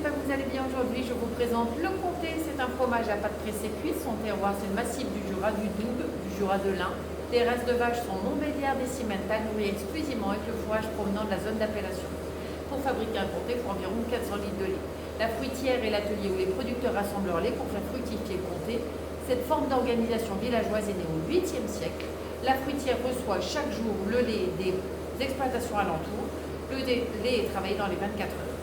j'espère que vous allez bien aujourd'hui. Je vous présente le comté. C'est un fromage à pâte pressée cuite. Son terroir, c'est le massif du Jura, du Doubs, du Jura de l'Ain. Les races de vaches sont Montbéliard des Cimental, nourries exclusivement avec le fourrage provenant de la zone d'appellation. Pour fabriquer un comté, il faut environ 400 litres de lait. La fruitière est l'atelier où les producteurs rassemblent leur lait pour faire fructifier le comté. Cette forme d'organisation villageoise est née au 8e siècle. La fruitière reçoit chaque jour le lait des exploitations alentours. Le lait est travaillé dans les 24 heures.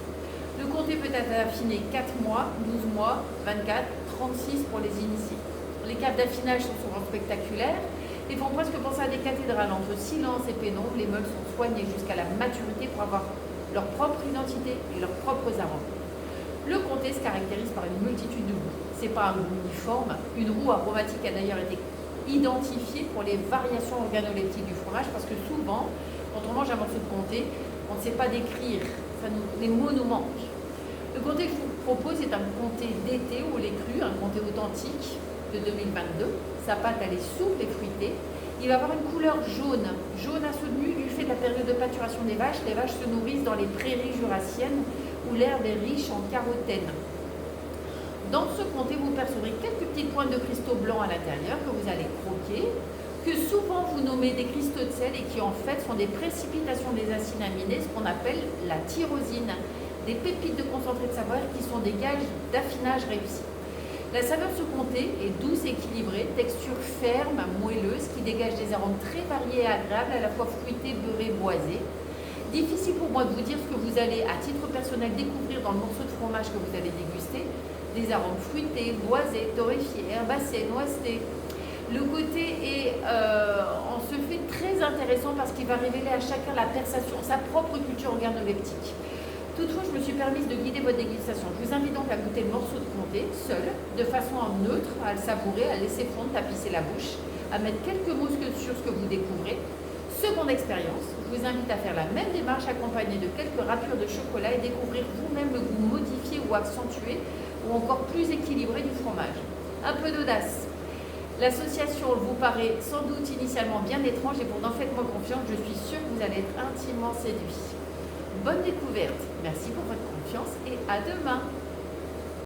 Le comté peut être affiné 4 mois, 12 mois, 24, 36 pour les initiés. Les caves d'affinage sont souvent spectaculaires et font presque penser à des cathédrales. Entre silence et pénombre, les meules sont soignés jusqu'à la maturité pour avoir leur propre identité et leurs propres arômes. Le comté se caractérise par une multitude de goûts. Ce n'est pas un goût uniforme. Une roue aromatique a d'ailleurs été identifiée pour les variations organoleptiques du fromage parce que souvent, quand on mange un morceau de comté, on ne sait pas décrire. Les mots nous manquent. Le comté que je vous propose est un comté d'été au lait cru, un comté authentique de 2022. Sa pâte, elle est souple et fruitée. Il va avoir une couleur jaune, jaune insoutenue du fait de la période de pâturation des vaches. Les vaches se nourrissent dans les prairies jurassiennes où l'herbe est riche en carotène. Dans ce comté, vous percevrez quelques petites pointes de cristaux blancs à l'intérieur que vous allez croquer, que souvent vous nommez des cristaux de sel et qui en fait sont des précipitations des acides aminés, ce qu'on appelle la tyrosine, des pépites de concentré de saveur qui sont des gages d'affinage réussi. La saveur de ce comté est douce et équilibrée, texture ferme, moelleuse, qui dégage des arômes très variés et agréables, à la fois fruités, beurrés, boisés. Difficile pour moi de vous dire ce que vous allez, à titre personnel, découvrir dans le morceau de fromage que vous allez déguster. Des arômes fruités, boisés, torréfiés, herbacés, noissetés. Le côté est, on se fait très intéressant parce qu'il va révéler à chacun la perception, sa propre culture organoleptique. Toutefois, je me suis permise de guider votre dégustation. Je vous invite donc à goûter le morceau de comté, seul, de façon neutre, à le savourer, à le laisser fondre, tapisser la bouche, à mettre quelques mots sur ce que vous découvrez. Seconde expérience, je vous invite à faire la même démarche accompagnée de quelques râpures de chocolat et découvrir vous-même le goût modifié ou accentué ou encore plus équilibré du fromage. Un peu d'audace. L'association vous paraît sans doute initialement bien étrange et pourtant faites-moi confiance, je suis sûre que vous allez être intimement séduit. Bonne découverte, merci pour votre confiance et à demain.